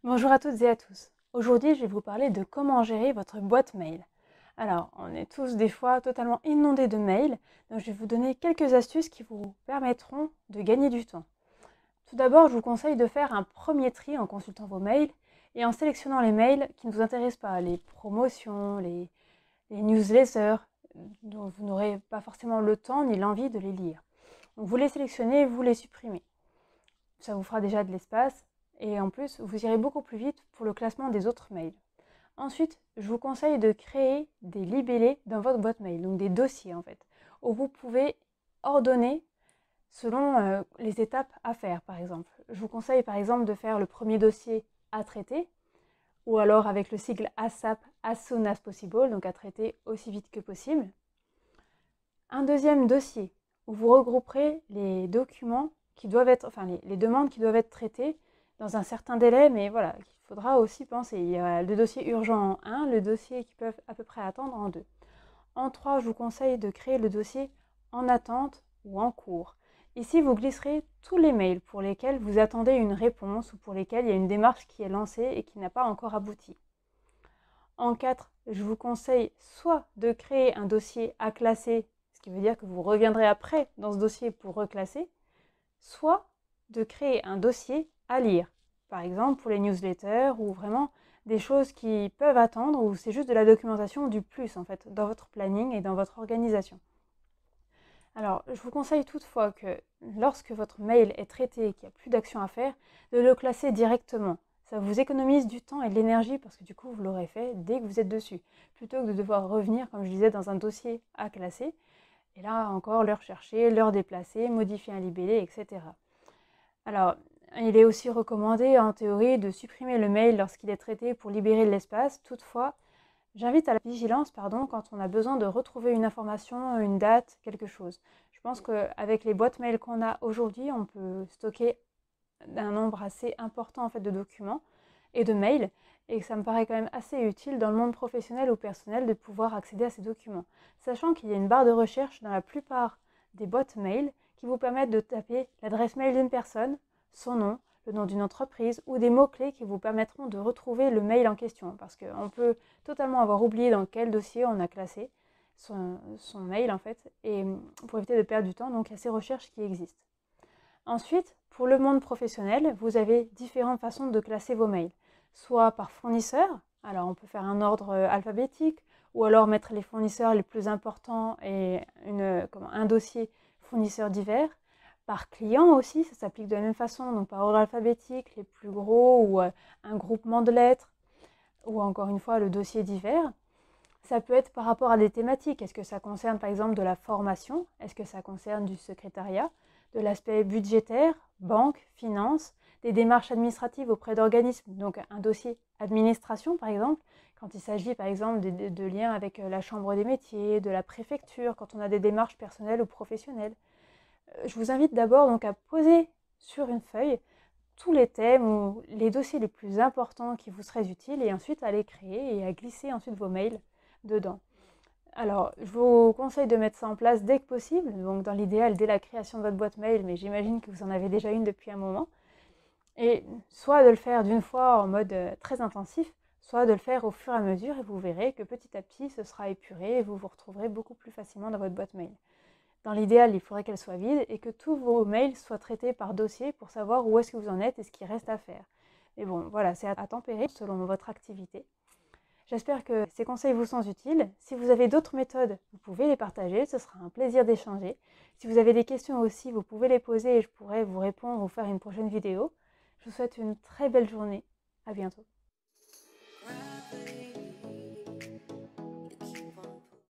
Bonjour à toutes et à tous. Aujourd'hui, je vais vous parler de comment gérer votre boîte mail. Alors, on est tous des fois totalement inondés de mails, donc je vais vous donner quelques astuces qui vous permettront de gagner du temps. Tout d'abord, je vous conseille de faire un premier tri en consultant vos mails et en sélectionnant les mails qui ne vous intéressent pas, les promotions, les newsletters, dont vous n'aurez pas forcément le temps ni l'envie de les lire. Donc vous les sélectionnez et vous les supprimez. Ça vous fera déjà de l'espace et en plus, vous irez beaucoup plus vite pour le classement des autres mails. Ensuite, je vous conseille de créer des libellés dans votre boîte mail, donc des dossiers en fait, où vous pouvez ordonner selon les étapes à faire par exemple. Je vous conseille par exemple de faire le premier dossier à traiter, ou alors avec le sigle ASAP, as soon as possible, donc à traiter aussi vite que possible. Un deuxième dossier où vous regrouperez les documents qui doivent être, enfin les demandes qui doivent être traitées dans un certain délai, mais voilà, il faudra aussi penser. Il y a le dossier urgent en 1, le dossier qui peuvent à peu près attendre en 2. En 3, je vous conseille de créer le dossier en attente ou en cours. Ici, vous glisserez tous les mails pour lesquels vous attendez une réponse ou pour lesquels il y a une démarche qui est lancée et qui n'a pas encore abouti. En 4, je vous conseille soit de créer un dossier à classer, ce qui veut dire que vous reviendrez après dans ce dossier pour reclasser, soit de créer un dossier à lire. Par exemple, pour les newsletters ou vraiment des choses qui peuvent attendre ou c'est juste de la documentation du plus en fait dans votre planning et dans votre organisation. Alors, je vous conseille toutefois que lorsque votre mail est traité et qu'il n'y a plus d'action à faire, de le classer directement. Ça vous économise du temps et de l'énergie parce que du coup, vous l'aurez fait dès que vous êtes dessus, plutôt que de devoir revenir, comme je disais, dans un dossier à classer. Et là encore, le rechercher, le déplacer, modifier un libellé, etc. Alors, il est aussi recommandé en théorie de supprimer le mail lorsqu'il est traité pour libérer de l'espace. Toutefois, j'invite à la vigilance quand on a besoin de retrouver une information, une date, quelque chose. Je pense qu'avec les boîtes mail qu'on a aujourd'hui, on peut stocker un nombre assez important en fait, de documents et de mails, et ça me paraît quand même assez utile dans le monde professionnel ou personnel de pouvoir accéder à ces documents. Sachant qu'il y a une barre de recherche dans la plupart des boîtes mail qui vous permettent de taper l'adresse mail d'une personne, son nom, le nom d'une entreprise ou des mots-clés qui vous permettront de retrouver le mail en question. Parce qu'on peut totalement avoir oublié dans quel dossier on a classé son mail en fait, et pour éviter de perdre du temps, donc il y a ces recherches qui existent. Ensuite, pour le monde professionnel, vous avez différentes façons de classer vos mails. Soit par fournisseur, alors on peut faire un ordre alphabétique, ou alors mettre les fournisseurs les plus importants et un dossier fournisseurs divers. Par client aussi, ça s'applique de la même façon, donc par ordre alphabétique, les plus gros, ou un groupement de lettres, ou encore une fois le dossier divers. Ça peut être par rapport à des thématiques. Est-ce que ça concerne par exemple de la formation? Est-ce que ça concerne du secrétariat? De l'aspect budgétaire, banque, finance, des démarches administratives auprès d'organismes, donc un dossier administration par exemple, quand il s'agit par exemple de liens avec la chambre des métiers, de la préfecture, quand on a des démarches personnelles ou professionnelles. Je vous invite d'abord donc à poser sur une feuille tous les thèmes ou les dossiers les plus importants qui vous seraient utiles et ensuite à les créer et à glisser ensuite vos mails dedans. Alors, je vous conseille de mettre ça en place dès que possible, donc dans l'idéal dès la création de votre boîte mail, mais j'imagine que vous en avez déjà une depuis un moment. Et soit de le faire d'une fois en mode très intensif, soit de le faire au fur et à mesure et vous verrez que petit à petit ce sera épuré et vous vous retrouverez beaucoup plus facilement dans votre boîte mail. Dans l'idéal, il faudrait qu'elle soit vide et que tous vos mails soient traités par dossier pour savoir où est-ce que vous en êtes et ce qui reste à faire. Mais bon, voilà, c'est à tempérer selon votre activité. J'espère que ces conseils vous sont utiles. Si vous avez d'autres méthodes, vous pouvez les partager, ce sera un plaisir d'échanger. Si vous avez des questions aussi, vous pouvez les poser et je pourrai vous répondre ou faire une prochaine vidéo. Je vous souhaite une très belle journée. À bientôt.